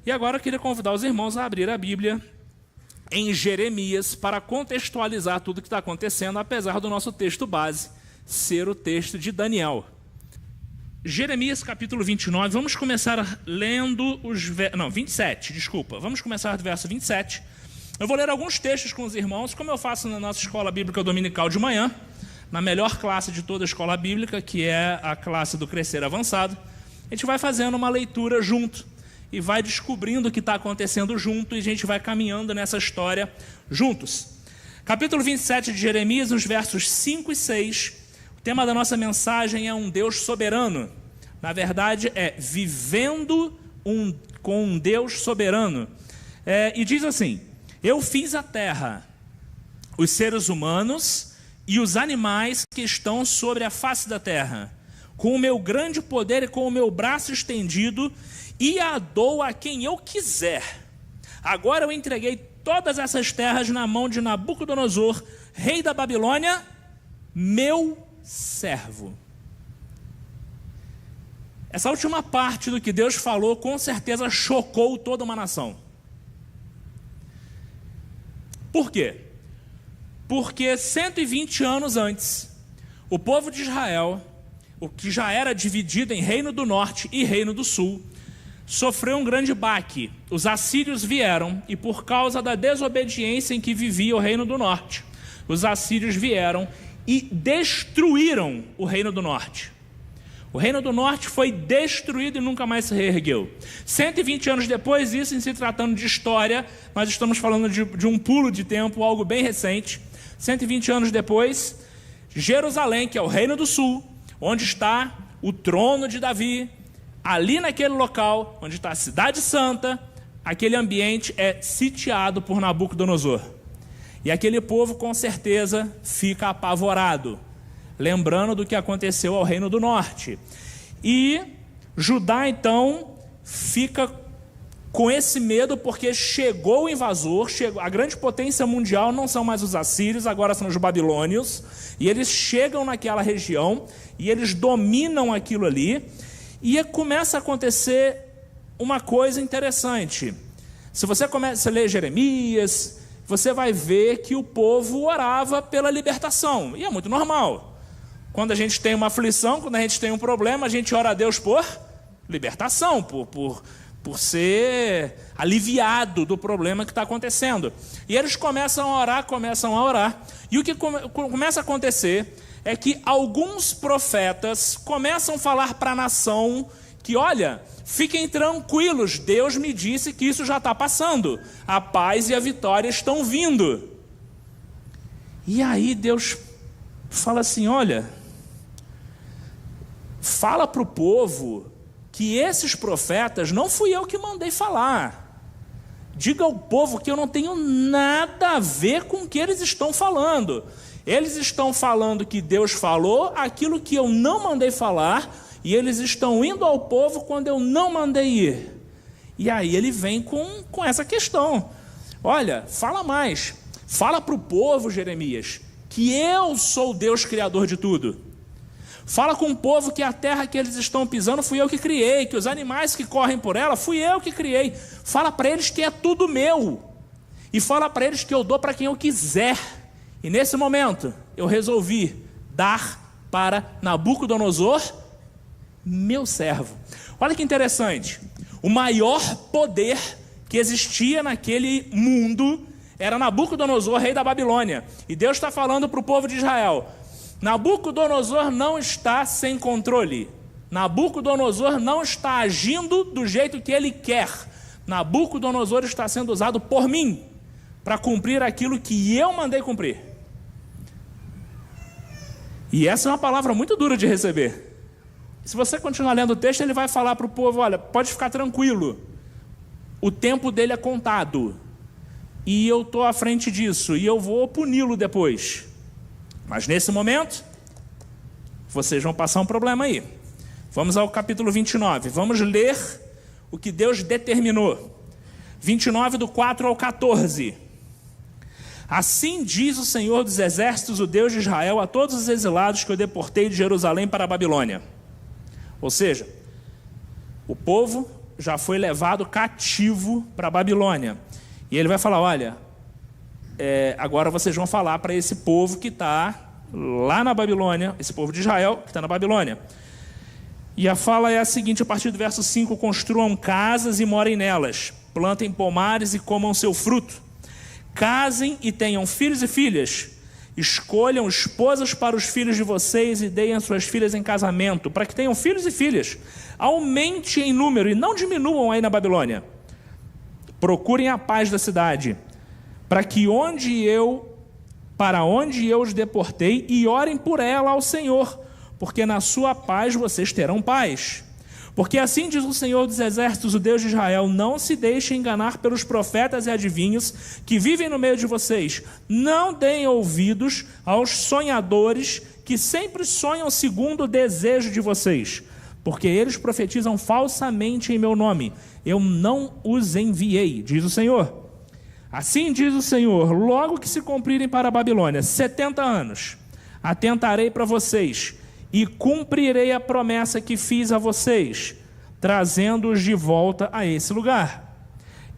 E agora eu queria convidar os irmãos a abrir a Bíblia em Jeremias para contextualizar tudo o que está acontecendo, apesar do nosso texto base ser o texto de Daniel. Jeremias capítulo 29, vamos começar lendo os... 27, desculpa. Vamos começar do verso 27. Eu vou ler alguns textos com os irmãos, como eu faço na nossa escola bíblica dominical de manhã, na melhor classe de toda a escola bíblica, que é a classe do Crescer Avançado. A gente vai fazendo uma leitura junto e vai descobrindo o que está acontecendo junto e a gente vai caminhando nessa história juntos. Capítulo 27 de Jeremias, nos versos 5 e 6, o tema da nossa mensagem é um Deus soberano. Na verdade, é vivendo com um Deus soberano. E diz assim: eu fiz a terra, os seres humanos e os animais que estão sobre a face da terra, com o meu grande poder e com o meu braço estendido, e a dou a quem eu quiser. Agora eu entreguei todas essas terras na mão de Nabucodonosor, rei da Babilônia, meu servo. Essa última parte do que Deus falou com certeza chocou toda uma nação. Por quê? Porque 120 anos antes, o povo de Israel, o que já era dividido em Reino do Norte e Reino do Sul, sofreu um grande baque. Os assírios vieram e, por causa da desobediência em que vivia o Reino do Norte, os assírios vieram e destruíram o Reino do Norte. O Reino do Norte foi destruído e nunca mais se reergueu. 120 anos depois, isso em se tratando de história, nós estamos falando de um pulo de tempo, algo bem recente. 120 anos depois, Jerusalém, que é o Reino do Sul, onde está o trono de Davi, ali naquele local, onde está a cidade santa, aquele ambiente é sitiado por Nabucodonosor. E aquele povo, com certeza, fica apavorado, lembrando do que aconteceu ao Reino do Norte. E Judá, então, fica com esse medo, porque chegou o invasor, a grande potência mundial não são mais os assírios, agora são os babilônios, e eles chegam naquela região, e eles dominam aquilo ali, e começa a acontecer uma coisa interessante. Se você começa a ler Jeremias, você vai ver que o povo orava pela libertação, e é muito normal. Quando a gente tem uma aflição, quando a gente tem um problema, a gente ora a Deus por libertação, por ser aliviado do problema que está acontecendo. E eles começam a orar, e o que começa a acontecer é que alguns profetas começam a falar para a nação que, olha, fiquem tranquilos, Deus me disse que isso já está passando, a paz e a vitória estão vindo. E aí Deus fala assim: olha, fala para o povo que esses profetas não fui eu que mandei falar. Diga ao povo que eu não tenho nada a ver com o que eles estão falando. Eles estão falando que Deus falou aquilo que eu não mandei falar, e eles estão indo ao povo quando eu não mandei ir. E aí ele vem com essa questão. Olha, fala mais. Fala para o povo, Jeremias, que eu sou o Deus criador de tudo. Fala com o povo que a terra que eles estão pisando fui eu que criei, que os animais que correm por ela fui eu que criei. Fala para eles que é tudo meu. E fala para eles que eu dou para quem eu quiser. E nesse momento eu resolvi dar para Nabucodonosor, meu servo. Olha que interessante. O maior poder que existia naquele mundo era Nabucodonosor, rei da Babilônia. E Deus está falando para o povo de Israel: Nabucodonosor não está sem controle. Nabucodonosor não está agindo do jeito que ele quer. Nabucodonosor está sendo usado por mim para cumprir aquilo que eu mandei cumprir. E essa é uma palavra muito dura de receber. Se você continuar lendo o texto, ele vai falar para o povo: olha, pode ficar tranquilo, o tempo dele é contado, e eu estou à frente disso, e eu vou puni-lo depois. Mas nesse momento, vocês vão passar um problema aí. Vamos ao capítulo 29, vamos ler o que Deus determinou. 29, do 4 ao 14. Assim diz o Senhor dos Exércitos, o Deus de Israel, a todos os exilados que eu deportei de Jerusalém para a Babilônia. Ou seja, o povo já foi levado cativo para a Babilônia. E ele vai falar, olha, agora vocês vão falar para esse povo que está lá na Babilônia, esse povo de Israel que está na Babilônia. E a fala é a seguinte, a partir do verso 5, construam casas e morem nelas, plantem pomares e comam seu fruto, casem e tenham filhos e filhas, escolham esposas para os filhos de vocês e deem as suas filhas em casamento, para que tenham filhos e filhas. Aumente em número e não diminuam aí na Babilônia. Procurem a paz da cidade, para onde eu os deportei, e orem por ela ao Senhor, porque na sua paz vocês terão paz. Porque assim diz o Senhor dos Exércitos, o Deus de Israel, não se deixe enganar pelos profetas e adivinhos que vivem no meio de vocês. Não deem ouvidos aos sonhadores que sempre sonham segundo o desejo de vocês, porque eles profetizam falsamente em meu nome. Eu não os enviei, diz o Senhor. Assim diz o Senhor, logo que se cumprirem para a Babilônia 70 anos, atentarei para vocês e cumprirei a promessa que fiz a vocês, trazendo-os de volta a esse lugar.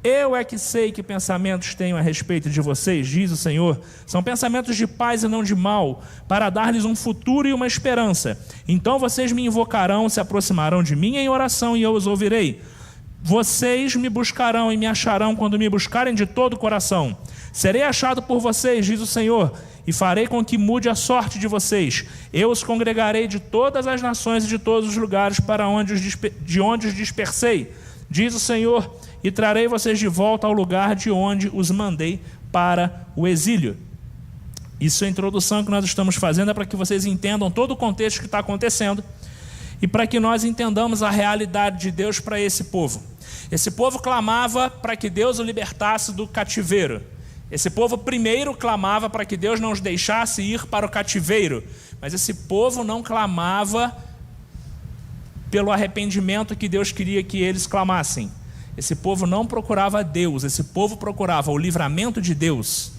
Eu é que sei que pensamentos tenho a respeito de vocês, diz o Senhor. São pensamentos de paz e não de mal, para dar-lhes um futuro e uma esperança. Então vocês me invocarão, se aproximarão de mim em oração e eu os ouvirei. Vocês me buscarão e me acharão quando me buscarem de todo o coração. Serei achado por vocês, diz o Senhor, e farei com que mude a sorte de vocês. Eu os congregarei de todas as nações e de todos os lugares de onde os dispersei, diz o Senhor, e trarei vocês de volta ao lugar de onde os mandei para o exílio. Isso é a introdução que nós estamos fazendo, é para que vocês entendam todo o contexto que está acontecendo e para que nós entendamos a realidade de Deus para esse povo. Esse povo clamava para que Deus o libertasse do cativeiro. Esse povo primeiro clamava para que Deus não os deixasse ir para o cativeiro, mas esse povo não clamava pelo arrependimento que Deus queria que eles clamassem. Esse povo não procurava Deus, esse povo procurava o livramento de Deus.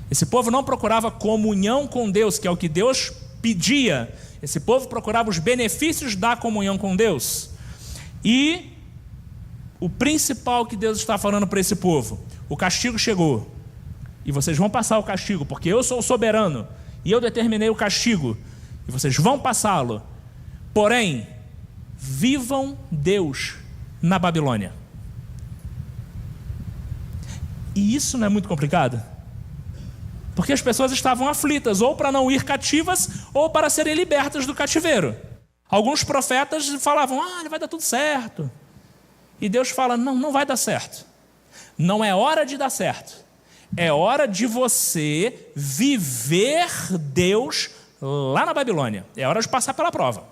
Esse povo não procurava comunhão com Deus, que é o que Deus pedia. Esse povo procurava os benefícios da comunhão com Deus. E o principal que Deus está falando para esse povo: o castigo chegou. E vocês vão passar o castigo, porque eu sou o soberano, e eu determinei o castigo, e vocês vão passá-lo. Porém, vivam Deus na Babilônia. E isso não é muito complicado? Porque as pessoas estavam aflitas, ou para não ir cativas, ou para serem libertas do cativeiro. Alguns profetas falavam, vai dar tudo certo. E Deus fala, não vai dar certo. Não é hora de dar certo. É hora de você viver Deus lá na Babilônia. É hora de passar pela prova.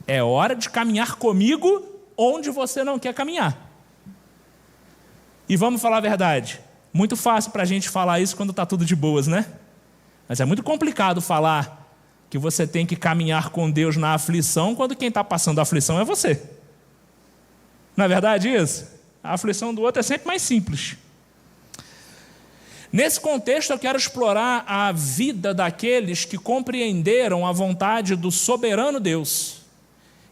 É hora de caminhar comigo onde você não quer caminhar. E vamos falar a verdade. Muito fácil para a gente falar isso quando está tudo de boas, né? Mas é muito complicado falar que você tem que caminhar com Deus na aflição quando quem está passando a aflição é você. Não é verdade isso? A aflição do outro é sempre mais simples. Nesse contexto, eu quero explorar a vida daqueles que compreenderam a vontade do soberano Deus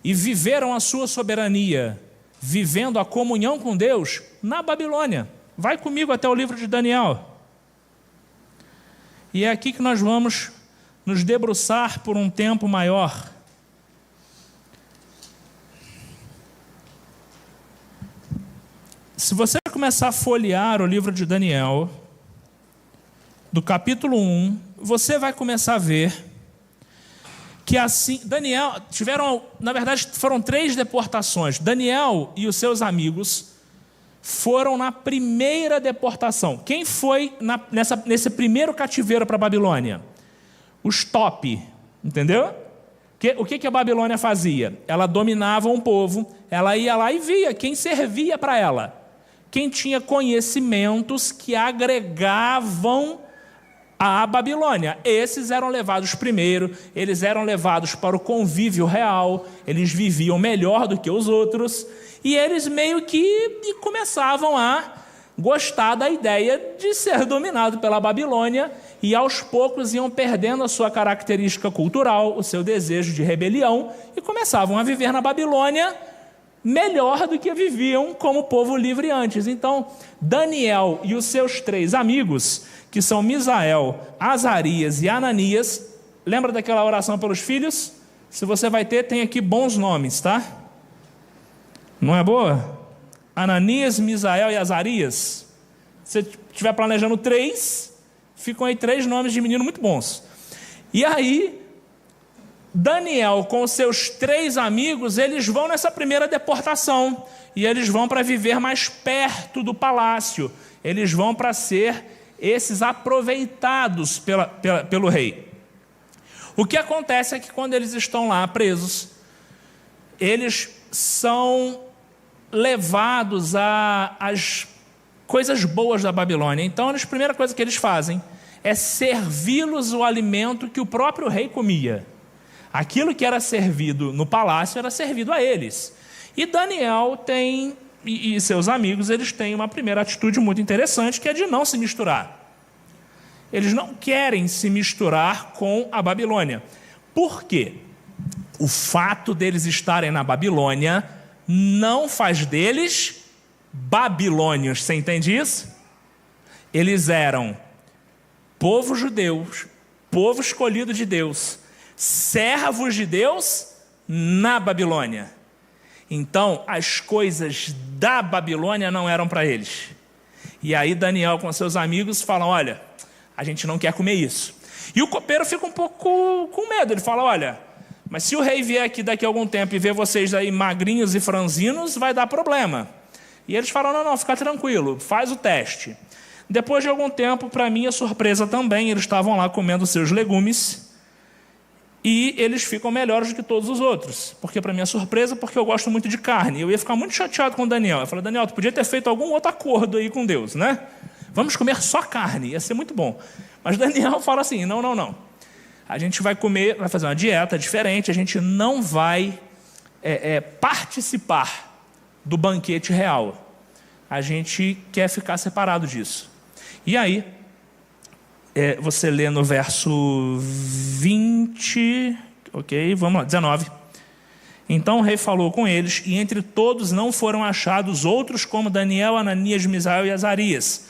e viveram a sua soberania, vivendo a comunhão com Deus na Babilônia. Vai comigo até o livro de Daniel. E é aqui que nós vamos nos debruçar por um tempo maior. Se você começar a folhear o livro de Daniel, do capítulo 1, você vai começar a ver que assim, Daniel, na verdade, foram 3 deportações. Daniel e os seus amigos foram na primeira deportação. Quem foi nesse primeiro cativeiro para a Babilônia? Os top, entendeu? O que a Babilônia fazia? Ela dominava um povo, ela ia lá e via quem servia para ela. Quem tinha conhecimentos que agregavam à Babilônia. Esses eram levados primeiro, eles eram levados para o convívio real, eles viviam melhor do que os outros, e eles meio que começavam a gostar da ideia de ser dominado pela Babilônia, e aos poucos iam perdendo a sua característica cultural, o seu desejo de rebelião, e começavam a viver na Babilônia melhor do que viviam como povo livre antes. Então, Daniel e os seus 3 amigos, que são Misael, Azarias e Ananias, lembra daquela oração pelos filhos? Se você vai ter, tem aqui bons nomes, tá? Não é boa? Ananias, Misael e Azarias. Se você estiver planejando 3, ficam aí 3 nomes de menino muito bons. E aí, Daniel com os seus 3 amigos, eles vão nessa primeira deportação, e eles vão para viver mais perto do palácio, eles vão para ser esses aproveitados pelo rei. O que acontece é que quando eles estão lá presos, eles são levados às coisas boas da Babilônia. Então, a primeira coisa que eles fazem é servi-los o alimento que o próprio rei comia. Aquilo que era servido no palácio era servido a eles. E Daniel e seus amigos, eles têm uma primeira atitude muito interessante, que é de não se misturar. Eles não querem se misturar com a Babilônia. Por quê? O fato deles estarem na Babilônia não faz deles babilônios. Você entende isso? Eles eram povo judeu, povo escolhido de Deus, servos de Deus na Babilônia. Então, as coisas da Babilônia não eram para eles. E aí Daniel com seus amigos falam, olha, a gente não quer comer isso. E o copeiro fica um pouco com medo. Ele fala, olha, mas se o rei vier aqui daqui a algum tempo e ver vocês aí magrinhos e franzinos, vai dar problema. E eles falam, não, fica tranquilo, faz o teste. Depois de algum tempo, para minha surpresa também, eles estavam lá comendo seus legumes, e eles ficam melhores do que todos os outros. Porque, para minha surpresa, porque eu gosto muito de carne. Eu ia ficar muito chateado com o Daniel. Eu falei, Daniel, tu podia ter feito algum outro acordo aí com Deus, né? Vamos comer só carne, ia ser muito bom. Mas Daniel fala assim, não. A gente vai comer, vai fazer uma dieta diferente, a gente não vai participar do banquete real. A gente quer ficar separado disso. E aí, você lê no verso 20, ok, vamos lá, 19. Então o rei falou com eles, e entre todos não foram achados outros como Daniel, Ananias, Misael e Azarias.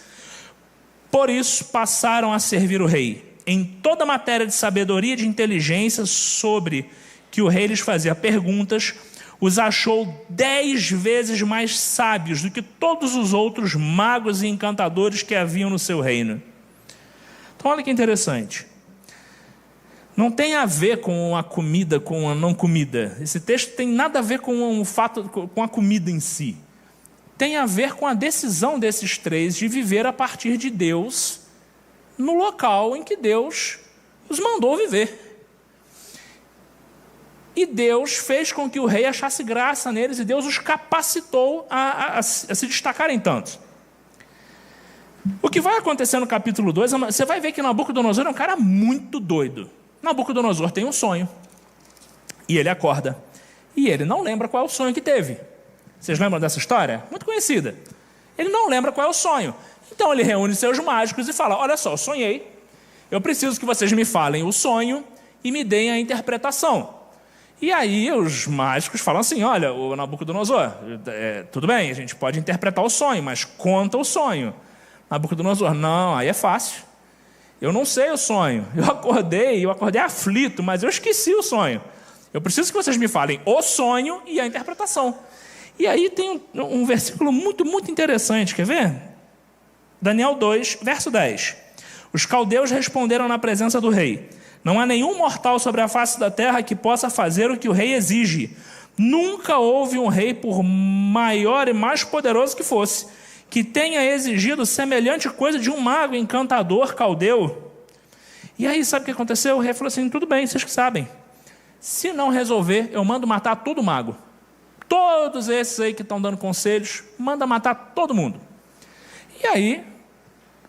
Por isso passaram a servir o rei. Em toda matéria de sabedoria e de inteligência sobre que o rei lhes fazia perguntas, os achou 10 vezes mais sábios do que todos os outros magos e encantadores que haviam no seu reino. Então olha que interessante. Não tem a ver com a comida, com a não comida. Esse texto tem nada a ver com o fato, com a comida em si. Tem a ver com a decisão desses 3 de viver a partir de Deus no local em que Deus os mandou viver. E Deus fez com que o rei achasse graça neles, e Deus os capacitou a se destacarem tanto. O que vai acontecer no capítulo 2, você vai ver que Nabucodonosor é um cara muito doido. Nabucodonosor tem um sonho, e ele acorda, e ele não lembra qual é o sonho que teve. Vocês lembram dessa história? Muito conhecida. Ele não lembra qual é o sonho. Então ele reúne seus mágicos e fala, olha só, eu sonhei, eu preciso que vocês me falem o sonho e me deem a interpretação. E aí os mágicos falam assim, olha, o Nabucodonosor, tudo bem, a gente pode interpretar o sonho, mas conta o sonho. Nabucodonosor, não, aí é fácil. Eu não sei o sonho. Eu acordei aflito, mas eu esqueci o sonho. Eu preciso que vocês me falem o sonho e a interpretação. E aí tem um versículo muito, muito interessante, quer ver? Daniel 2, verso 10. Os caldeus responderam na presença do rei, não há nenhum mortal sobre a face da terra que possa fazer o que o rei exige. Nunca houve um rei, por maior e mais poderoso que fosse, que tenha exigido semelhante coisa de um mago encantador caldeu. E aí sabe o que aconteceu? O rei falou assim, tudo bem, vocês que sabem. Se não resolver, eu mando matar todo mago. Todos esses aí que estão dando conselhos, manda matar todo mundo. E aí,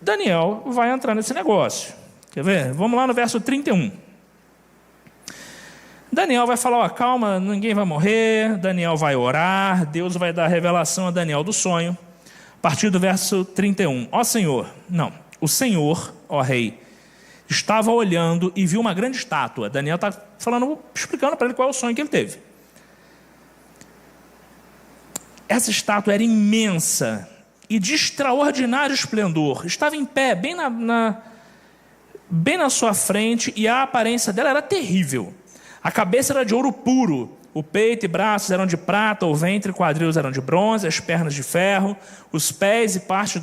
Daniel vai entrar nesse negócio. Quer ver? Vamos lá no verso 31. Daniel vai falar, calma, ninguém vai morrer. Daniel vai orar, Deus vai dar revelação a Daniel do sonho. A partir do verso 31. O Senhor, ó rei, estava olhando e viu uma grande estátua. Daniel está explicando para ele qual é o sonho que ele teve. Essa estátua era imensa e de extraordinário esplendor. Estava em pé, bem na sua frente, e a aparência dela era terrível. A cabeça era de ouro puro, o peito e braços eram de prata, o ventre e quadris eram de bronze, as pernas de ferro, os pés e parte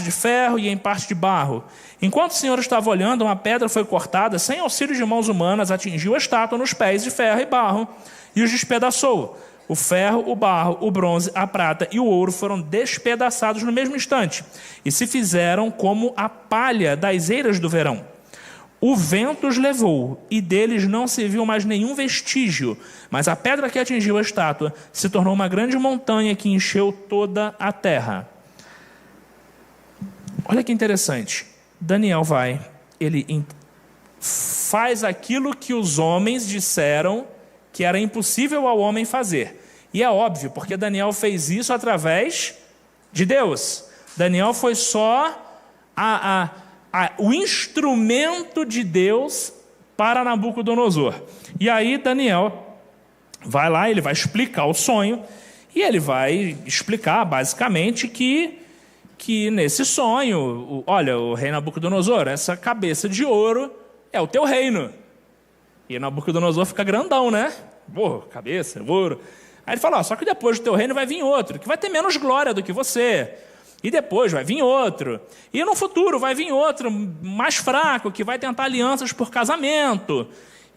de ferro e em parte de barro. Enquanto o Senhor estava olhando, uma pedra foi cortada, sem auxílio de mãos humanas, atingiu a estátua nos pés de ferro e barro e os despedaçou. O ferro, o barro, o bronze, a prata e o ouro foram despedaçados no mesmo instante e se fizeram como a palha das eiras do verão. O vento os levou e deles não se viu mais nenhum vestígio, mas a pedra que atingiu a estátua se tornou uma grande montanha que encheu toda a terra. Olha que interessante. Daniel ele faz aquilo que os homens disseram que era impossível ao homem fazer. E é óbvio, porque Daniel fez isso através de Deus. Daniel foi só o instrumento de Deus para Nabucodonosor. E aí Daniel vai lá, ele vai explicar o sonho, e ele vai explicar basicamente que nesse sonho, olha, o rei Nabucodonosor, essa cabeça de ouro é o teu reino. E Nabucodonosor fica grandão, né? Pô, cabeça, ouro. Aí ele fala, só que depois do teu reino vai vir outro, que vai ter menos glória do que você. E depois vai vir outro. E no futuro vai vir outro mais fraco, que vai tentar alianças por casamento.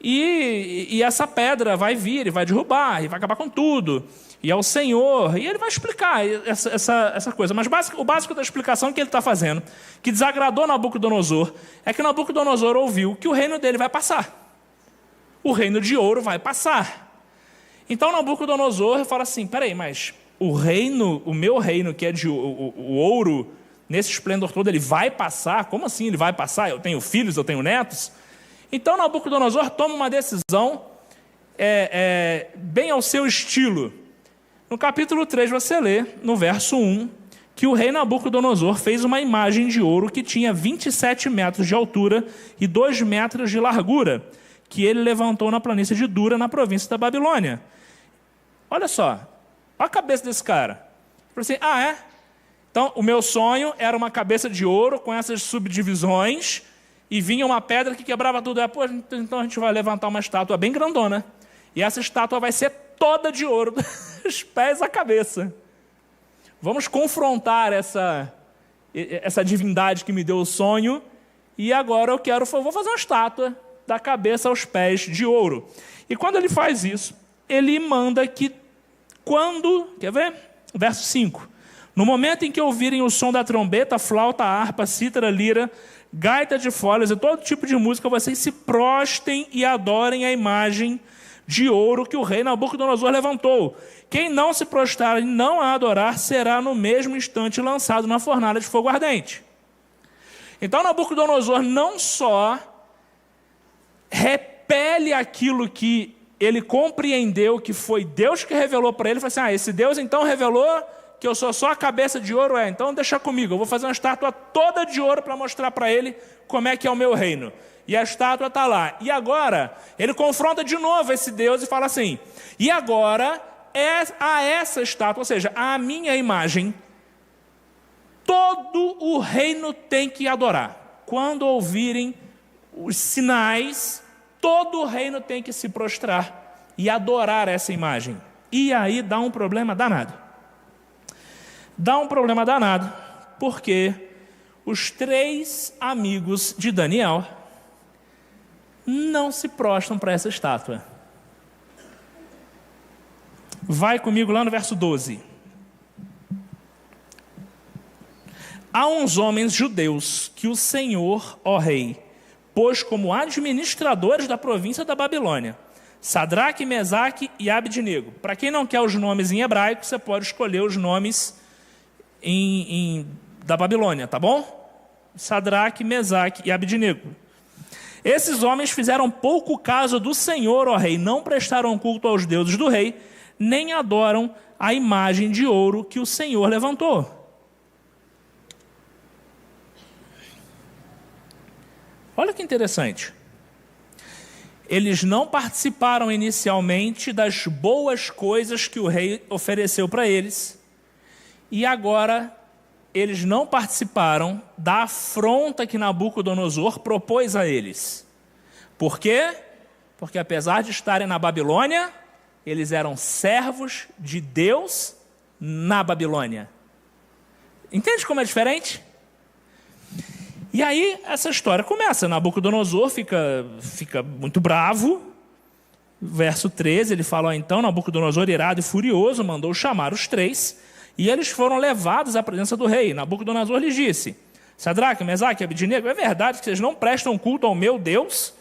E essa pedra vai vir e vai derrubar, e vai acabar com tudo. E é o Senhor. E ele vai explicar essa coisa. Mas o básico da explicação que ele está fazendo, que desagradou Nabucodonosor, é que Nabucodonosor ouviu que o reino dele vai passar. O reino de ouro vai passar. Então Nabucodonosor fala assim, peraí, mas o meu reino, que é de o ouro, nesse esplendor todo, ele vai passar? Como assim ele vai passar? Eu tenho filhos, eu tenho netos? Então Nabucodonosor toma uma decisão bem ao seu estilo. No capítulo 3 você lê, no verso 1, que o rei Nabucodonosor fez uma imagem de ouro que tinha 27 metros de altura e 2 metros de largura, que ele levantou na planície de Dura, na província da Babilônia. Olha só, olha a cabeça desse cara. Ele falou assim, então o meu sonho era uma cabeça de ouro com essas subdivisões e vinha uma pedra que quebrava tudo. Então a gente vai levantar uma estátua bem grandona. E essa estátua vai ser toda de ouro, dos pés à cabeça. Vamos confrontar essa divindade que me deu o sonho, e agora eu vou fazer uma estátua da cabeça aos pés de ouro. E quando ele faz isso, ele manda que quer ver? Verso 5. No momento em que ouvirem o som da trombeta, flauta, harpa, cítara, lira, gaita de folhas e todo tipo de música, vocês se prostem e adorem a imagem de ouro que o rei Nabucodonosor levantou. Quem não se prostrar e não a adorar será no mesmo instante lançado na fornalha de fogo ardente. Então Nabucodonosor não só repele aquilo que ele compreendeu que foi Deus que revelou para ele, falou assim, esse Deus então revelou que eu sou só a cabeça de ouro, então deixa comigo, eu vou fazer uma estátua toda de ouro para mostrar para ele como é que é o meu reino. E a estátua está lá. E agora, ele confronta de novo esse Deus e fala assim, e agora, a essa estátua, ou seja, a minha imagem, todo o reino tem que adorar. Quando ouvirem os sinais, todo o reino tem que se prostrar e adorar essa imagem. E aí dá um problema danado. Dá um problema danado, porque os 3 amigos de Daniel não se prostram para essa estátua. Vai comigo lá no verso 12. Há uns homens judeus que o Senhor, ó rei, pôs como administradores da província da Babilônia, Sadraque, Mesaque e Abednego. Para quem não quer os nomes em hebraico, você pode escolher os nomes da Babilônia, tá bom? Sadraque, Mesaque e Abednego. Esses homens fizeram pouco caso do Senhor, ó rei, não prestaram culto aos deuses do rei, nem adoram a imagem de ouro que o Senhor levantou. Olha que interessante. eles não participaram inicialmente das boas coisas que o rei ofereceu para eles, e agora eles não participaram da afronta que Nabucodonosor propôs a eles. Por quê? Porque apesar de estarem na Babilônia, eles eram servos de Deus na Babilônia. Entende como é diferente? E aí essa história começa. Nabucodonosor fica muito bravo. Verso 13, ele fala: então Nabucodonosor, irado e furioso, mandou chamar os três, e eles foram levados à presença do rei. Nabucodonosor lhes disse: Sadraque, Mesaque e Abednego, é verdade que vocês não prestam culto ao meu Deus,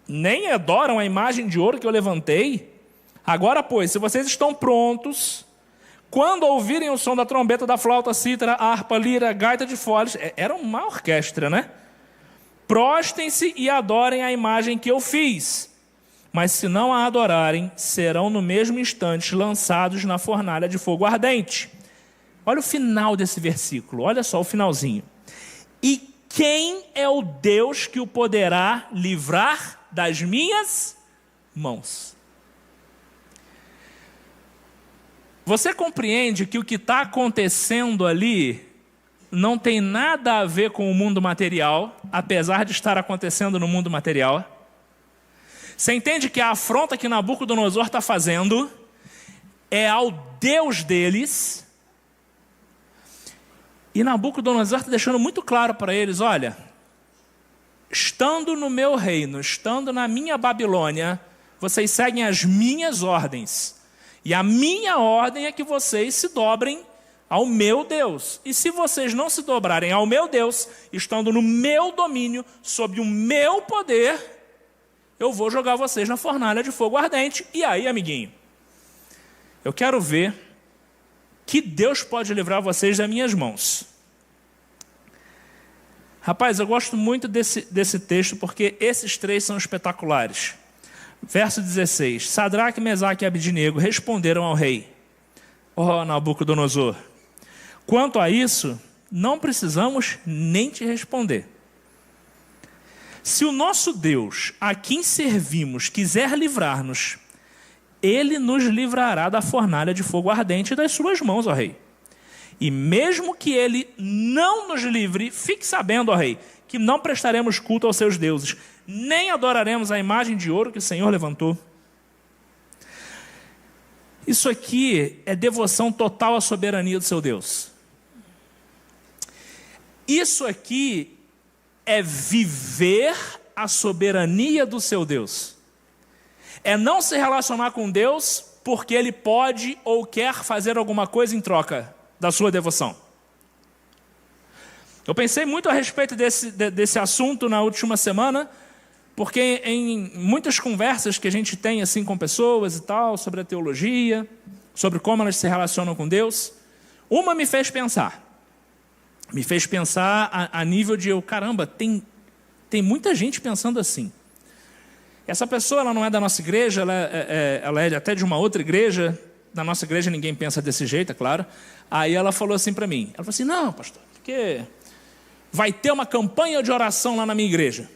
nem adoram a imagem de ouro que eu levantei? Agora, pois, se vocês estão prontos, quando ouvirem o som da trombeta, da flauta, cítara, harpa, lira, gaita de foles, era uma orquestra, né? Prostem-se e adorem a imagem que eu fiz. Mas se não a adorarem, serão no mesmo instante lançados na fornalha de fogo ardente. Olha o final desse versículo, olha só o finalzinho. E quem é o Deus que o poderá livrar das minhas mãos? Você compreende que o que está acontecendo ali não tem nada a ver com o mundo material, apesar de estar acontecendo no mundo material? Você entende que a afronta que Nabucodonosor está fazendo é ao Deus deles? E Nabucodonosor está deixando muito claro para eles: olha, estando no meu reino, estando na minha Babilônia, vocês seguem as minhas ordens. E a minha ordem é que vocês se dobrem ao meu Deus. E se vocês não se dobrarem ao meu Deus, estando no meu domínio, sob o meu poder, eu vou jogar vocês na fornalha de fogo ardente. E aí, amiguinho, eu quero ver que Deus pode livrar vocês das minhas mãos. Rapaz, eu gosto muito desse texto, porque esses três são espetaculares. Verso 16: Sadraque, Mesaque e Abednego responderam ao rei: ó Nabucodonosor, quanto a isso, não precisamos nem te responder. Se o nosso Deus, a quem servimos, quiser livrar-nos, ele nos livrará da fornalha de fogo ardente das suas mãos, ó rei. E mesmo que ele não nos livre, fique sabendo, ó rei, que não prestaremos culto aos seus deuses, nem adoraremos a imagem de ouro que o Senhor levantou. Isso aqui é devoção total à soberania do seu Deus. Isso aqui é viver a soberania do seu Deus. É não se relacionar com Deus porque Ele pode ou quer fazer alguma coisa em troca da sua devoção. Eu pensei muito a respeito desse assunto na última semana, porque em muitas conversas que a gente tem assim com pessoas e tal, sobre a teologia, sobre como elas se relacionam com Deus, uma me fez pensar a nível de caramba, tem muita gente pensando assim. Essa pessoa, ela não é da nossa igreja, ela é até de uma outra igreja. Na nossa igreja ninguém pensa desse jeito, é claro. Aí ela falou assim para mim, ela falou assim: não, pastor, porque vai ter uma campanha de oração lá na minha igreja.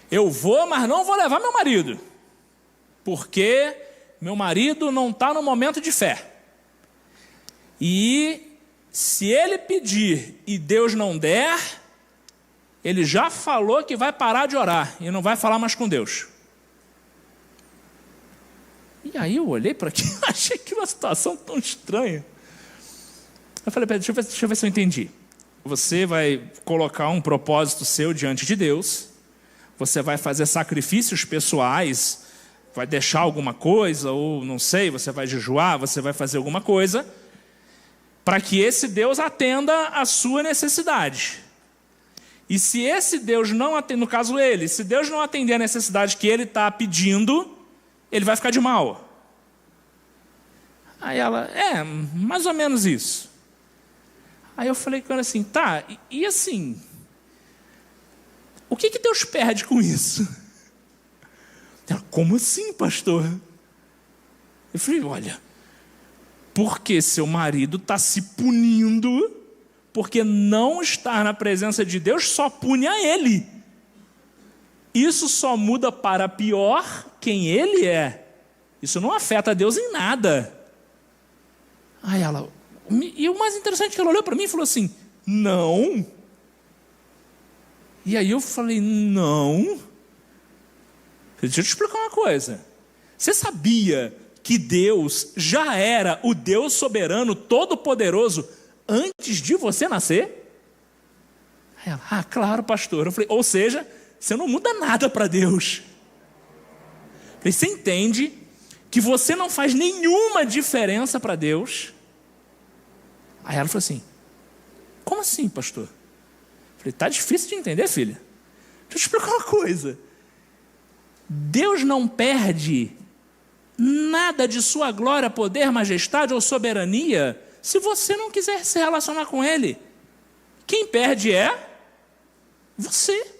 Eu vou, mas não vou levar meu marido, porque meu marido não está no momento de fé. E se ele pedir e Deus não der, ele já falou que vai parar de orar e não vai falar mais com Deus. E aí eu olhei para aquilo, achei que uma situação tão estranha. Eu falei: deixa eu ver se eu entendi. Você vai colocar um propósito seu diante de Deus, você vai fazer sacrifícios pessoais, vai deixar alguma coisa, ou não sei, você vai jejuar, você vai fazer alguma coisa, para que esse Deus atenda a sua necessidade. E se esse Deus não atender, no caso ele, se Deus não atender a necessidade que ele está pedindo, ele vai ficar de mal. Aí ela: mais ou menos isso. Aí eu falei com ela assim: tá, e assim, o que Deus perde com isso? Ela: como assim, pastor? Eu falei: olha, porque seu marido está se punindo, porque não estar na presença de Deus só pune a ele. Isso só muda para pior quem ele é. Isso não afeta Deus em nada. Aí ela... E o mais interessante é que ela olhou para mim e falou assim, não. E aí eu falei, não. Deixa eu te explicar uma coisa. Você sabia que Deus já era o Deus soberano, todo-poderoso, antes de você nascer? Aí ela, claro, pastor. Eu falei, ou seja, você não muda nada para Deus. Eu falei, você entende que você não faz nenhuma diferença para Deus? Aí ela falou assim, como assim, pastor? Eu falei, tá difícil de entender, filha. Deixa eu te explicar uma coisa. Deus não perde nada de sua glória, poder, majestade ou soberania se você não quiser se relacionar com Ele. Quem perde é você.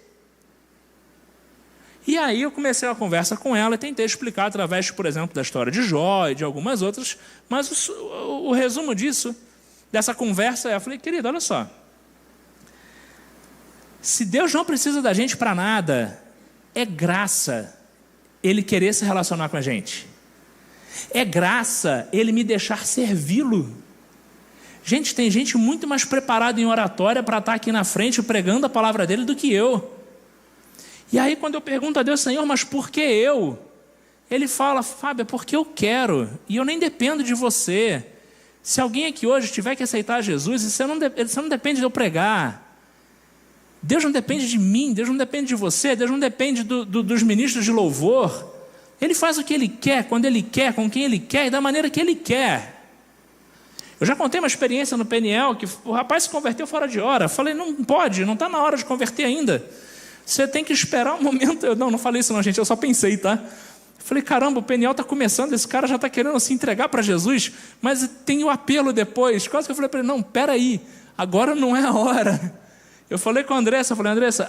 E aí eu comecei a conversa com ela e tentei explicar através, por exemplo, da história de Jó e de algumas outras, mas o resumo dessa conversa é, eu falei, querida, olha só, se Deus não precisa da gente para nada, é graça Ele querer se relacionar com a gente. É graça Ele me deixar servi-lo. Gente, tem gente muito mais preparada em oratória para estar aqui na frente pregando a palavra dele do que eu. E aí quando eu pergunto a Deus, Senhor, mas por que eu? Ele fala, Fábio, é porque eu quero, e eu nem dependo de você. Se alguém aqui hoje tiver que aceitar Jesus, você não depende de eu pregar. Deus não depende de mim, Deus não depende de você, Deus não depende dos ministros de louvor. Ele faz o que Ele quer, quando Ele quer, com quem Ele quer e da maneira que Ele quer. Eu já contei uma experiência no Peniel que o rapaz se converteu fora de hora. Falei, não pode, não está na hora de converter ainda. Você tem que esperar um momento. Eu não falei isso não, gente, eu só pensei, tá? Falei, caramba, o Peniel está começando, esse cara já está querendo se entregar para Jesus, mas tem o apelo depois. Quase que eu falei para ele, não, peraí, agora não é a hora. Eu falei com a Andressa,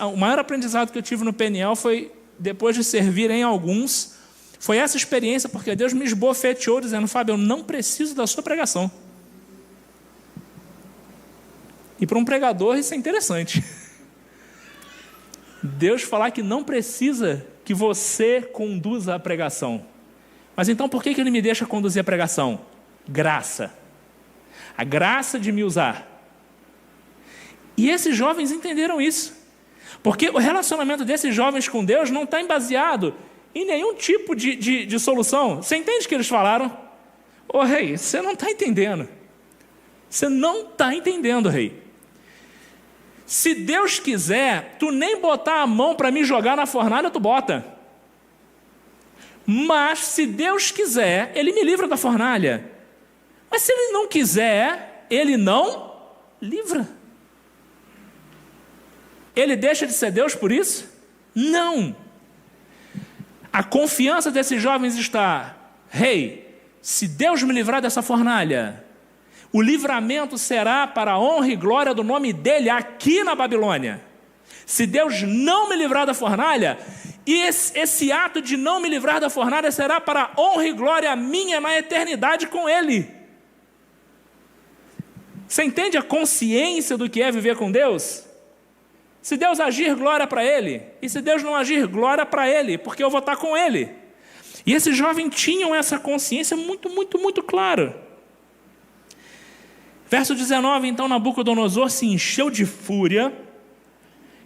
o maior aprendizado que eu tive no Peniel foi, depois de servir em alguns, foi essa experiência, porque Deus me esbofeteou dizendo, Fábio, eu não preciso da sua pregação. E para um pregador isso é interessante. Deus falar que não precisa que você conduza a pregação. Mas então por que Ele me deixa conduzir a pregação? Graça. A graça de me usar. E esses jovens entenderam isso. Porque o relacionamento desses jovens com Deus não está baseado em nenhum tipo de solução. Você entende o que eles falaram? Ô rei, você não está entendendo. Você não está entendendo, rei. Se Deus quiser, tu nem botar a mão para me jogar na fornalha, tu bota. Mas se Deus quiser, Ele me livra da fornalha. Mas se Ele não quiser, Ele não livra. Ele deixa de ser Deus por isso? Não. A confiança desses jovens está, rei, se Deus me livrar dessa fornalha, o livramento será para a honra e glória do nome dEle aqui na Babilônia. Se Deus não me livrar da fornalha, e esse ato de não me livrar da fornalha será para a honra e glória minha na eternidade com Ele. Você entende a consciência do que é viver com Deus? Se Deus agir, glória para Ele. E se Deus não agir, glória para Ele, porque eu vou estar com Ele. E esses jovens tinham essa consciência muito, muito, muito clara. Verso 19, então Nabucodonosor se encheu de fúria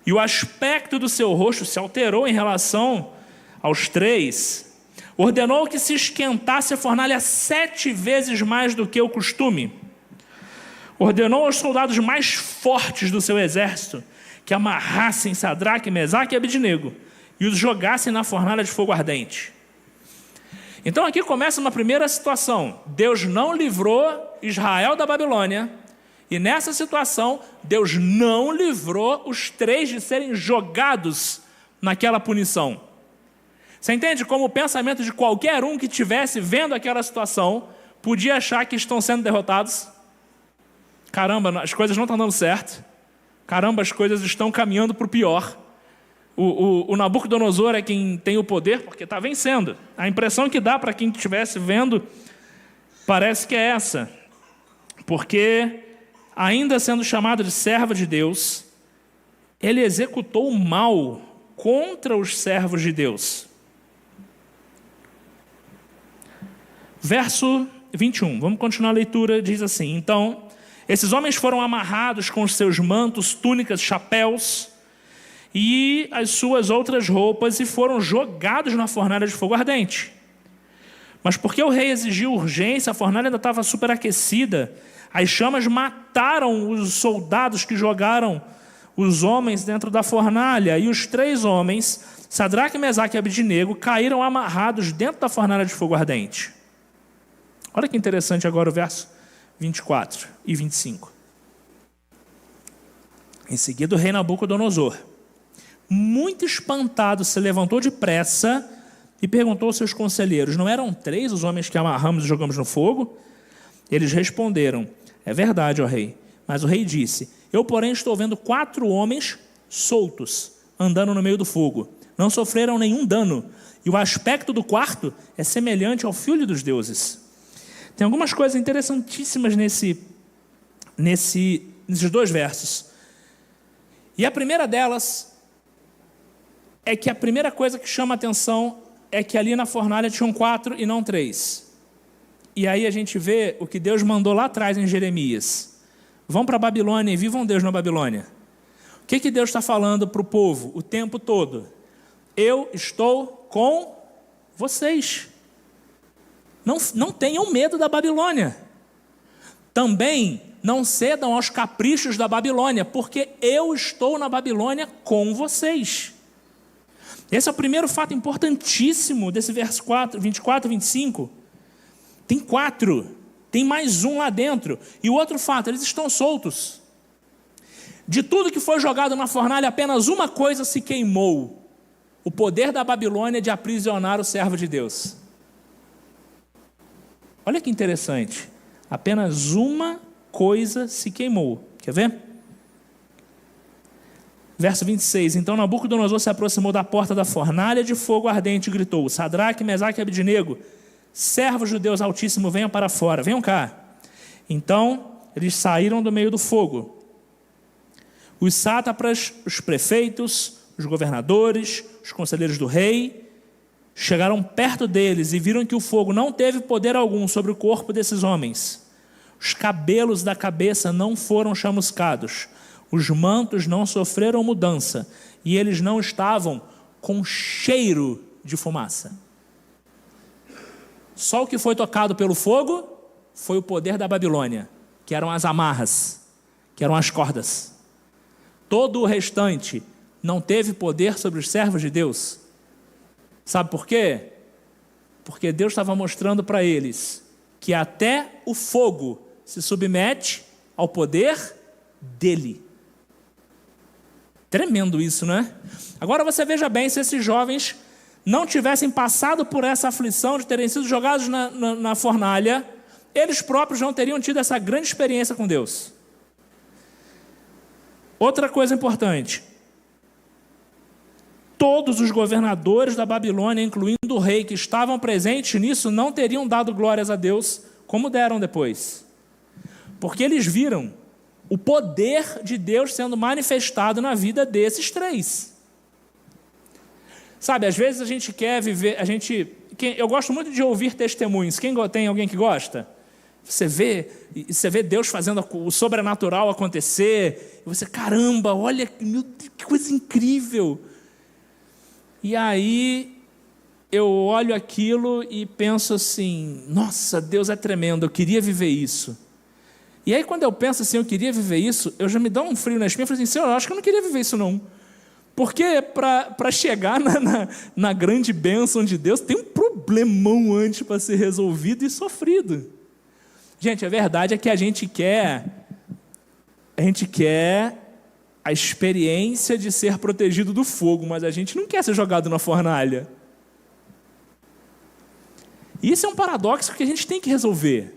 e o aspecto do seu rosto se alterou em relação aos três. Ordenou que se esquentasse a fornalha 7 vezes mais do que o costume. Ordenou aos soldados mais fortes do seu exército que amarrassem Sadraque, Mesaque e Abednego e os jogassem na fornalha de fogo ardente. Então aqui começa uma primeira situação. Deus não livrou Israel da Babilônia, e nessa situação, Deus não livrou os 3 de serem jogados naquela punição. Você entende como o pensamento de qualquer um que estivesse vendo aquela situação podia achar que estão sendo derrotados? Caramba, as coisas não estão dando certo. Caramba, as coisas estão caminhando para o pior. O Nabucodonosor é quem tem o poder, porque está vencendo. A impressão que dá para quem estivesse vendo parece que é essa. Porque, ainda sendo chamado de servo de Deus, ele executou o mal contra os servos de Deus. Verso 21, vamos continuar a leitura, diz assim: então, esses homens foram amarrados com os seus mantos, túnicas, chapéus e as suas outras roupas e foram jogados na fornalha de fogo ardente. Mas porque o rei exigiu urgência, a fornalha ainda estava superaquecida, as chamas mataram os soldados que jogaram os homens dentro da fornalha, e os 3 homens, Sadraque, Mesaque e Abednego, caíram amarrados dentro da fornalha de fogo ardente. Olha que interessante agora o verso 24 e 25. Em seguida, o rei Nabucodonosor, muito espantado, se levantou depressa e perguntou aos seus conselheiros: não eram 3 os homens que amarramos e jogamos no fogo? Eles responderam: é verdade, ó rei. Mas o rei disse: eu, porém, estou vendo 4 homens soltos, andando no meio do fogo. Não sofreram nenhum dano, e o aspecto do quarto é semelhante ao filho dos deuses. Tem algumas coisas interessantíssimas nesses 2 versos. E a primeira delas é que a primeira coisa que chama a atenção é que ali na fornalha tinham 4 e não 3. E aí a gente vê o que Deus mandou lá atrás em Jeremias: vão para a Babilônia e vivam Deus na Babilônia. O que Deus está falando para o povo o tempo todo? Eu estou com vocês. Não tenham medo da Babilônia. Também não cedam aos caprichos da Babilônia, porque eu estou na Babilônia com vocês. Esse é o primeiro fato importantíssimo desse verso 24 e 25. Tem 4, tem mais um lá dentro. E o outro fato, eles estão soltos. De tudo que foi jogado na fornalha, apenas uma coisa se queimou: o poder da Babilônia de aprisionar o servo de Deus. Olha que interessante. Apenas uma coisa se queimou. Quer ver? Verso 26. Então Nabucodonosor se aproximou da porta da fornalha de fogo ardente e gritou: Sadraque, Mesaque e Abednego, servos do Deus Altíssimo, venham para fora, venham cá. Então eles saíram do meio do fogo. Os sátrapas, os prefeitos, os governadores, os conselheiros do rei chegaram perto deles e viram que o fogo não teve poder algum sobre o corpo desses homens. Os cabelos da cabeça não foram chamuscados, os mantos não sofreram mudança, e eles não estavam com cheiro de fumaça. Só o que foi tocado pelo fogo foi o poder da Babilônia, que eram as amarras, que eram as cordas. Todo o restante não teve poder sobre os servos de Deus. Sabe por quê? Porque Deus estava mostrando para eles que até o fogo se submete ao poder dele. Tremendo isso, não é? Agora você veja bem, se esses jovens não tivessem passado por essa aflição de terem sido jogados na fornalha, eles próprios não teriam tido essa grande experiência com Deus. Outra coisa importante: todos os governadores da Babilônia, incluindo o rei, que estavam presentes nisso, não teriam dado glórias a Deus como deram depois. Porque eles viram o poder de Deus sendo manifestado na vida desses 3. Sabe, às vezes a gente quer viver, eu gosto muito de ouvir testemunhos. Tem alguém que gosta? Você vê Deus fazendo o sobrenatural acontecer, e você, caramba, olha, meu Deus, que coisa incrível. E aí eu olho aquilo e penso assim: nossa, Deus é tremendo, eu queria viver isso. E aí quando eu penso assim, eu queria viver isso, eu já me dá um frio na espinha, eu falo assim: Senhor, eu acho que eu não queria viver isso não. Porque para chegar na grande bênção de Deus, tem um problemão antes para ser resolvido e sofrido. Gente, a verdade é que a gente quer a experiência de ser protegido do fogo, mas a gente não quer ser jogado na fornalha. E isso é um paradoxo que a gente tem que resolver.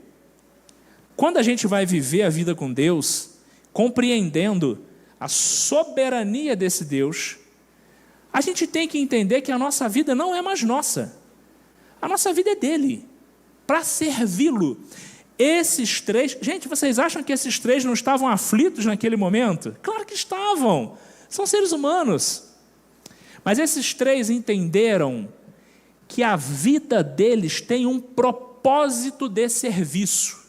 Quando a gente vai viver a vida com Deus, compreendendo a soberania desse Deus, a gente tem que entender que a nossa vida não é mais nossa. A nossa vida é dele, para servi-lo. Esses 3, gente, vocês acham que esses 3 não estavam aflitos naquele momento? Claro que estavam, são seres humanos. Mas esses 3 entenderam que a vida deles tem um propósito de serviço.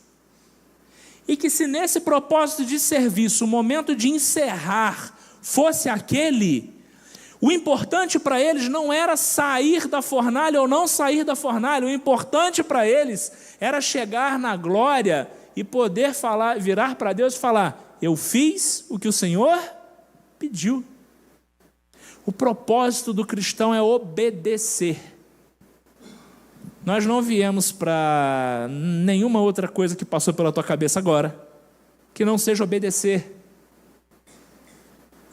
E que se nesse propósito de serviço, o momento de encerrar fosse aquele, o importante para eles não era sair da fornalha ou não sair da fornalha, o importante para eles era chegar na glória e poder falar, virar para Deus e falar: eu fiz o que o Senhor pediu. O propósito do cristão é obedecer. Nós não viemos para nenhuma outra coisa que passou pela tua cabeça agora, que não seja obedecer.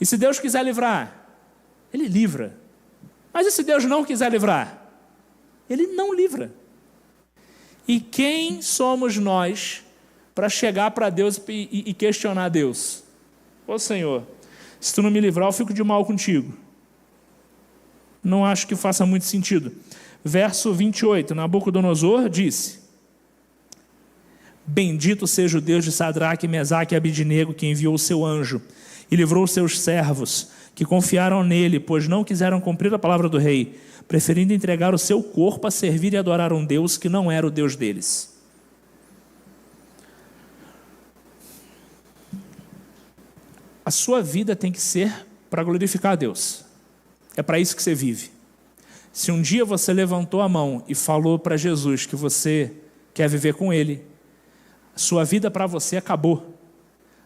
E se Deus quiser livrar, Ele livra. Mas e se Deus não quiser livrar? Ele não livra. E quem somos nós para chegar para Deus e questionar Deus? Ô Senhor, se tu não me livrar, eu fico de mal contigo. Não acho que faça muito sentido. Verso 28, Nabucodonosor disse: bendito seja o Deus de Sadraque, Mesaque e Abidnego, que enviou o seu anjo e livrou os seus servos, que confiaram nele, pois não quiseram cumprir a palavra do rei, preferindo entregar o seu corpo a servir e adorar um Deus que não era o Deus deles. A sua vida tem que ser para glorificar a Deus. É para isso que você vive. Se um dia você levantou a mão e falou para Jesus que você quer viver com Ele, a sua vida para você acabou.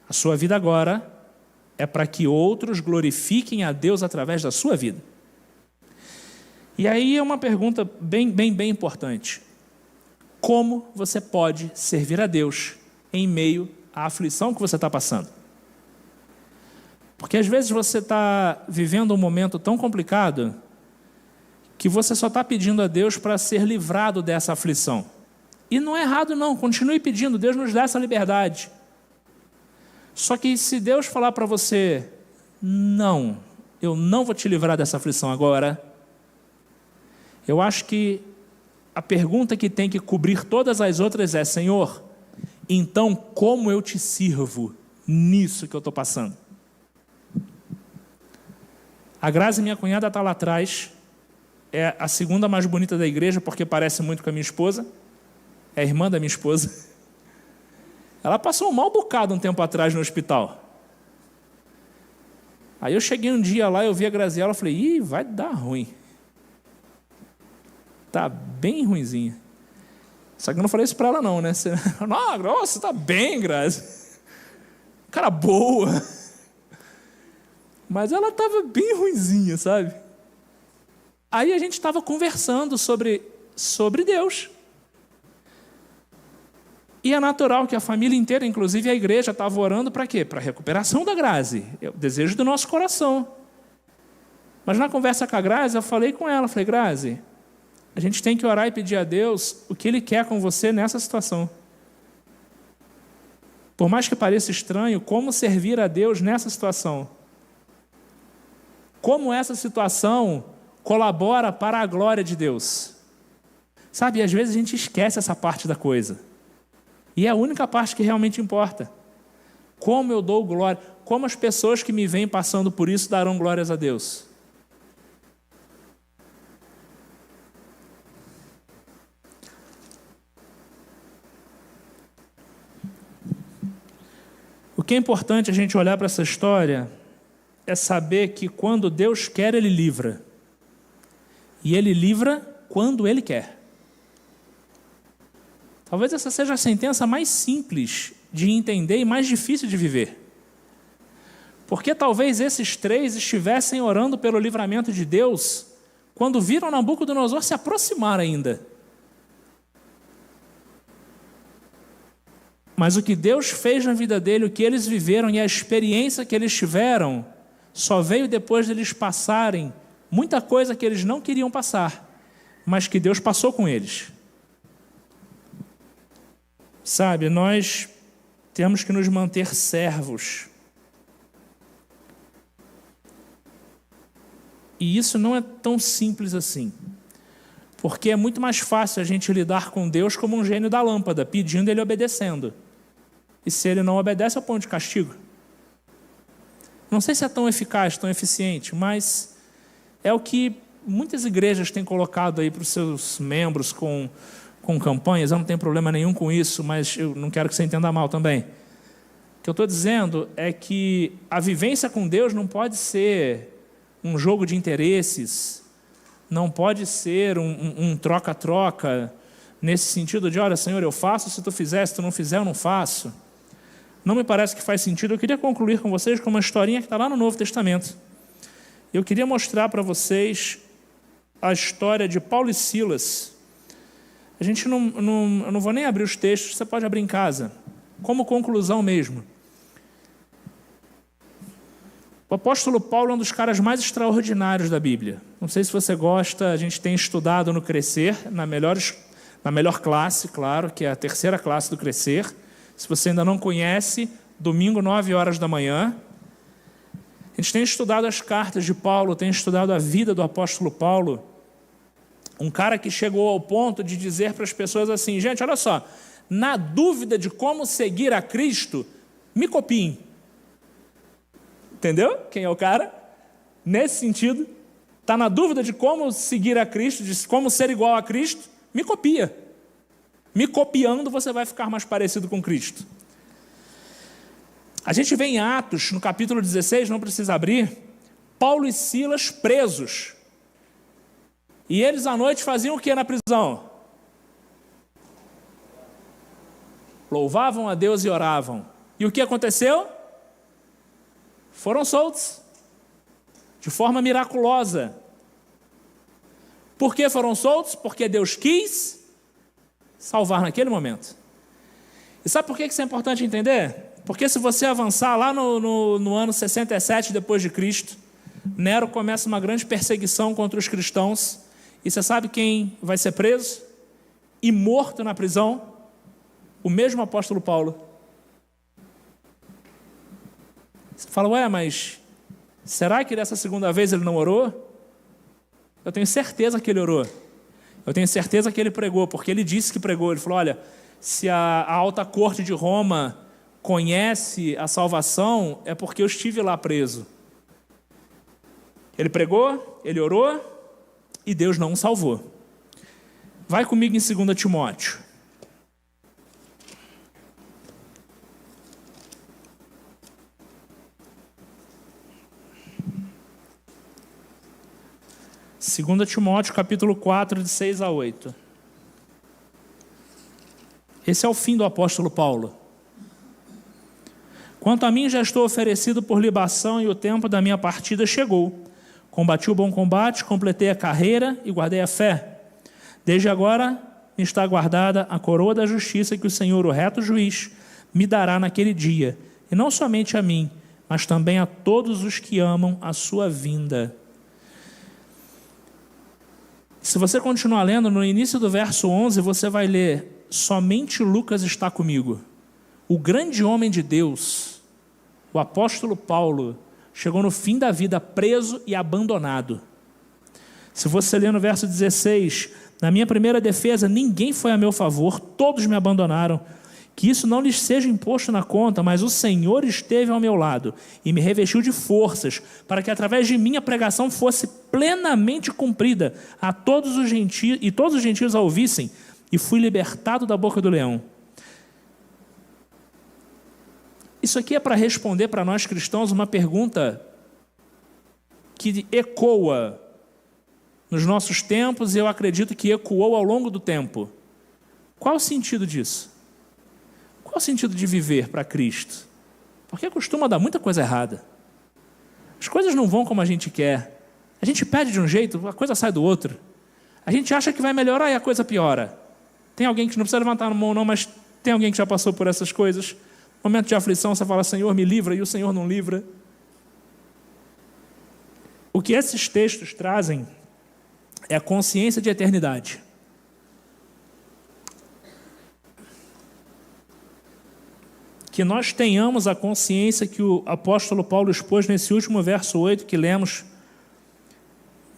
A sua vida agora é para que outros glorifiquem a Deus através da sua vida. E aí é uma pergunta bem importante. Como você pode servir a Deus em meio à aflição que você está passando? Porque às vezes você está vivendo um momento tão complicado que você só está pedindo a Deus para ser livrado dessa aflição. E não é errado não, continue pedindo, Deus nos dá essa liberdade. Só que se Deus falar para você: não, eu não vou te livrar dessa aflição agora, eu acho que a pergunta que tem que cobrir todas as outras é: Senhor, então como eu te sirvo nisso que eu estou passando? A Grazi, minha cunhada, está lá atrás, é a segunda mais bonita da igreja, porque parece muito com a minha esposa, é a irmã da minha esposa. Ela passou um mau bocado um tempo atrás no hospital. Aí eu cheguei um dia lá, eu vi a Graziela, eu falei: ih, vai dar ruim. Tá bem ruinzinha. Só que eu não falei isso para ela não, né? Nossa, tá bem, Grazi. Cara boa. Mas ela estava bem ruinzinha, sabe? Aí a gente estava conversando sobre Deus. E é natural que a família inteira, inclusive a igreja, estava orando para quê? Para a recuperação da Grazi. É o desejo do nosso coração. Mas na conversa com a Grazi, eu falei com ela, falei: Grazi, a gente tem que orar e pedir a Deus o que Ele quer com você nessa situação. Por mais que pareça estranho, como servir a Deus nessa situação? Como essa situação colabora para a glória de Deus? Sabe, às vezes a gente esquece essa parte da coisa. E é a única parte que realmente importa. Como eu dou glória, como as pessoas que me veem passando por isso darão glórias a Deus. O que é importante a gente olhar para essa história é saber que quando Deus quer, Ele livra. E Ele livra quando Ele quer. Talvez essa seja a sentença mais simples de entender e mais difícil de viver. Porque talvez esses 3 estivessem orando pelo livramento de Deus quando viram Nabucodonosor se aproximar ainda. Mas o que Deus fez na vida dele, o que eles viveram e a experiência que eles tiveram, só veio depois deles passarem muita coisa que eles não queriam passar, mas que Deus passou com eles. Sabe, nós temos que nos manter servos. E isso não é tão simples assim. Porque é muito mais fácil a gente lidar com Deus como um gênio da lâmpada, pedindo e Ele obedecendo. E se Ele não obedece, é o ponto de castigo. Não sei se é tão eficaz, tão eficiente, mas É o que muitas igrejas têm colocado aí para os seus membros com campanhas. Eu não tenho problema nenhum com isso, mas eu não quero que você entenda mal também. O que eu estou dizendo é que a vivência com Deus não pode ser um jogo de interesses, não pode ser um troca-troca, nesse sentido de, olha, Senhor, eu faço se tu fizer, se tu não fizer, eu não faço. Não me parece que faz sentido. Eu queria concluir com vocês com uma historinha que está lá no Novo Testamento. Eu queria mostrar para vocês a história de Paulo e Silas. Eu não vou nem abrir os textos, você pode abrir em casa, como conclusão mesmo. O apóstolo Paulo é um dos caras mais extraordinários da Bíblia. Não sei se você gosta, a gente tem estudado no Crescer, na melhor classe, claro, que é a terceira classe do Crescer. Se você ainda não conhece, domingo, 9 horas da manhã. A gente tem estudado as cartas de Paulo, tem estudado a vida do apóstolo Paulo. Um cara que chegou ao ponto de dizer para as pessoas assim, gente, olha só, na dúvida de como seguir a Cristo, me copiem. Entendeu? Quem é o cara? Nesse sentido, está na dúvida de como seguir a Cristo, de como ser igual a Cristo, me copia. Me copiando, você vai ficar mais parecido com Cristo. A gente vê em Atos, no capítulo 16, não precisa abrir, Paulo e Silas presos. E eles à noite faziam o que na prisão? Louvavam a Deus e oravam. E o que aconteceu? Foram soltos. De forma miraculosa. Por que foram soltos? Porque Deus quis salvar naquele momento. E sabe por que isso é importante entender? Porque se você avançar lá no ano 67 depois de Cristo, Nero começa uma grande perseguição contra os cristãos. E você sabe quem vai ser preso e morto na prisão? O mesmo apóstolo Paulo. Você fala, ué, mas será que dessa segunda vez ele não orou? Eu tenho certeza que ele orou. Eu tenho certeza que ele pregou, porque ele disse que pregou. Ele falou, olha, se a alta corte de Roma conhece a salvação, é porque eu estive lá preso. Ele pregou, ele orou, e Deus não o salvou. Vai comigo em 2 Timóteo. Segunda Timóteo, capítulo 4, de 6 a 8. Esse é o fim do apóstolo Paulo. Quanto a mim, já estou oferecido por libação e o tempo da minha partida chegou. Combati o bom combate, completei a carreira e guardei a fé. Desde agora me está guardada a coroa da justiça que o Senhor, o reto juiz, me dará naquele dia. E não somente a mim, mas também a todos os que amam a sua vinda. Se você continuar lendo, no início do verso 11, você vai ler, somente Lucas está comigo. O grande homem de Deus, o apóstolo Paulo, chegou no fim da vida preso e abandonado. Se você ler no verso 16, na minha primeira defesa, ninguém foi a meu favor, todos me abandonaram. Que isso não lhes seja imposto na conta, mas o Senhor esteve ao meu lado e me revestiu de forças, para que através de mim a pregação fosse plenamente cumprida a todos os gentios, e todos os gentios a ouvissem, e fui libertado da boca do leão. Isso aqui é para responder para nós cristãos uma pergunta que ecoa nos nossos tempos, e eu acredito que ecoou ao longo do tempo. Qual o sentido disso? Qual o sentido de viver para Cristo? Porque costuma dar muita coisa errada. As coisas não vão como a gente quer. A gente pede de um jeito, a coisa sai do outro. A gente acha que vai melhorar e a coisa piora. Tem alguém que não precisa levantar a mão não, mas tem alguém que já passou por essas coisas. Momento de aflição, você fala, Senhor, me livra, e o Senhor não livra. O que esses textos trazem é a consciência de eternidade. Que nós tenhamos a consciência que o apóstolo Paulo expôs nesse último verso 8 que lemos,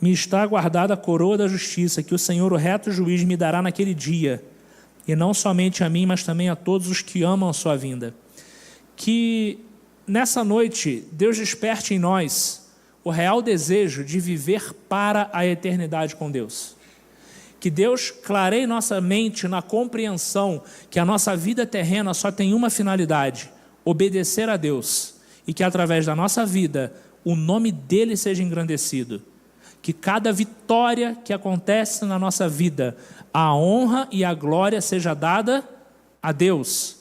me está guardada a coroa da justiça, que o Senhor, o reto juiz, me dará naquele dia, e não somente a mim, mas também a todos os que amam a sua vinda. Que nessa noite Deus desperte em nós o real desejo de viver para a eternidade com Deus. Que Deus clareie nossa mente na compreensão que a nossa vida terrena só tem uma finalidade: obedecer a Deus, e que através da nossa vida o nome dele seja engrandecido. Que cada vitória que acontece na nossa vida, a honra e a glória seja dada a Deus.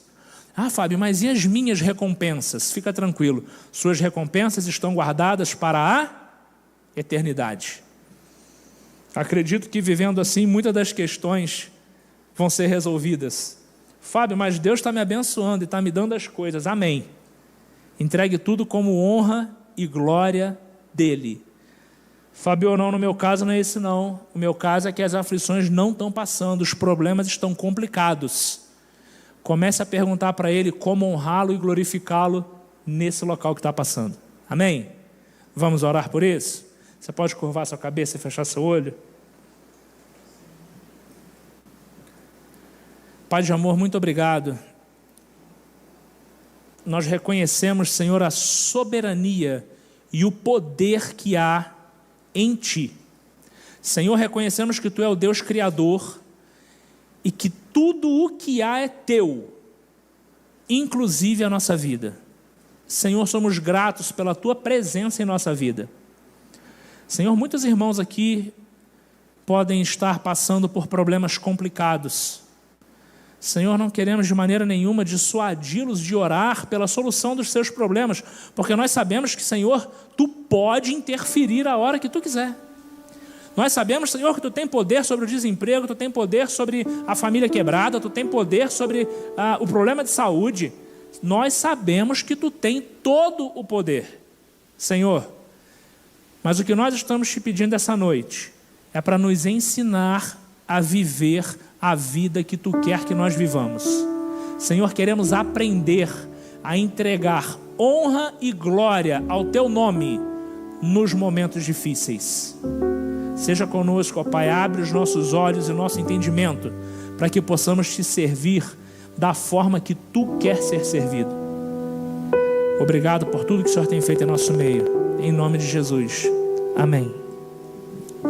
Ah, Fábio, mas e as minhas recompensas? Fica tranquilo, suas recompensas estão guardadas para a eternidade. Acredito que vivendo assim, muitas das questões vão ser resolvidas. Fábio, mas Deus está me abençoando e está me dando as coisas. Amém. Entregue tudo como honra e glória dele. Fábio, não, no meu caso não é esse não. O meu caso é que as aflições não estão passando, os problemas estão complicados. Comece a perguntar para ele como honrá-lo e glorificá-lo nesse local que está passando. Amém? Vamos orar por isso? Você pode curvar sua cabeça e fechar seu olho? Pai de amor, muito obrigado. Nós reconhecemos, Senhor, a soberania e o poder que há em Ti. Senhor, reconhecemos que Tu é o Deus Criador e que tudo o que há é Teu, inclusive a nossa vida. Senhor, somos gratos pela Tua presença em nossa vida. Senhor, muitos irmãos aqui podem estar passando por problemas complicados. Senhor, não queremos de maneira nenhuma dissuadi-los de orar pela solução dos seus problemas, porque nós sabemos que, Senhor, Tu pode interferir a hora que Tu quiser. Nós sabemos, Senhor, que Tu tem poder sobre o desemprego, Tu tem poder sobre a família quebrada, Tu tem poder sobre o problema de saúde. Nós sabemos que Tu tem todo o poder, Senhor. Mas o que nós estamos Te pedindo essa noite é para nos ensinar a viver a vida que Tu quer que nós vivamos. Senhor, queremos aprender a entregar honra e glória ao Teu nome nos momentos difíceis. Seja conosco, ó Pai, abre os nossos olhos e nosso entendimento para que possamos Te servir da forma que Tu quer ser servido. Obrigado por tudo que o Senhor tem feito em nosso meio. Em nome de Jesus. Amém.